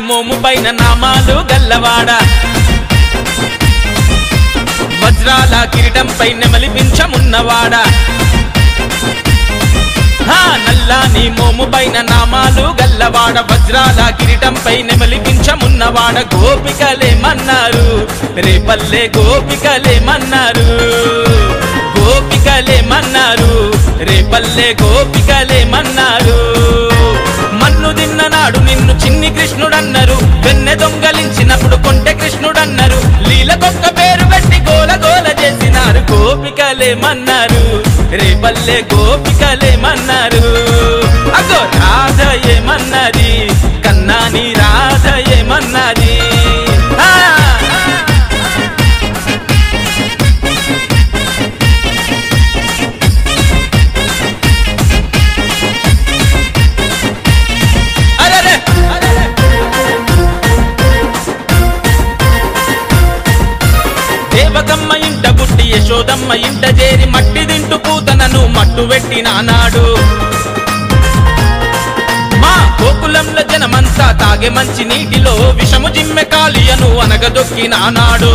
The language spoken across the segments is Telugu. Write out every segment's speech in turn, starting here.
మోము పైన నామాలు గల్లవాడ వజ్రాల కిరీటంపై నెమలి పింఛమున్నవాడ నల్లాని మోము పైన నామాలు గల్లవాడ వజ్రాల కిరీటంపై నెమలి పింఛమున్నవాడ గోపికలేమన్నారు రేపల్లె గోపికలేమన్నారు గోపికలేమన్నారు రేపల్లె గోపికలేమన్నారు మన్ను తిన్ననాడు నిన్ను చిన్ని కృష్ణుడన్నారు వెన్నె దొంగలించినప్పుడు కొంటె కృష్ణుడన్నారు లీలకొక్క పేరు పెట్టి గోల గోల చేసినారు గోపికలేమన్నారు రేపల్లె గోపికలేమన్నారు అగో రాధ ఏమన్నది కన్నాని రాధ ఏమన్నది దేవకమ్మ ఇంట పుట్టి యశోదమ్మ ఇంట చేరి మట్టి తింటూ పూతనను మట్టు పెట్టినానాడు మా గోకులంలో జనమంతా తాగే మంచి నీటిలో విషము జిమ్మె కాళియను అనగదొక్కినానాడు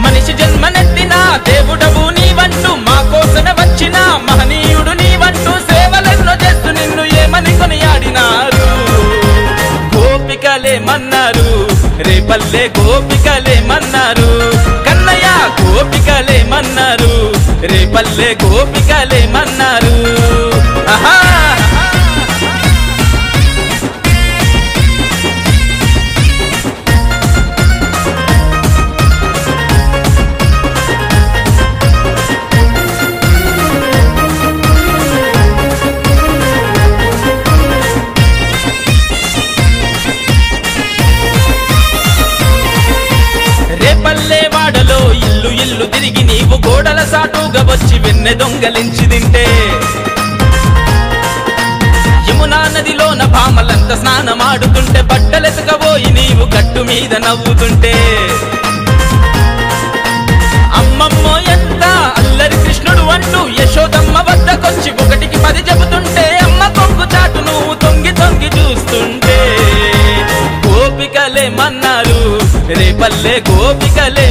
మనిషి జన్మనెత్తిన దేవుడవు నీవంటూ మా కోసన వచ్చిన మహనీయుడు నీవంటూ సేవలెన్నో చేస్తూ నిన్ను ఏమని కొనియాడినారు గోపికలేమన్నారు రేపల్లె గోపికలేమన్నారు కన్నయ్య గోపికలేమన్నారు రేపల్లె గోపికలేమన్నారు ఆహా రేపల్లె వాడలో ఇల్లు ఇల్లు తిరిగి నీవు గోడల సాటుగా వచ్చి వెన్నె దొంగలించి తింటే యమునా నదిలోన భామలంత స్నానమాడుతుంటే బట్టలెతకబోయి నీవు గట్టు మీద నవ్వుతుంటే అమ్మమ్మో ఎంత అల్లరి కృష్ణుడు అంటూ యశోదమ్మ వద్దకొచ్చి ఒకటికి 10 చెబుతుంటే అమ్మ కొంగు చాటు నువ్వు తొంగి తొంగి చూస్తుంటే గోపికలేమన్నారు రేపల్లె గోపికలే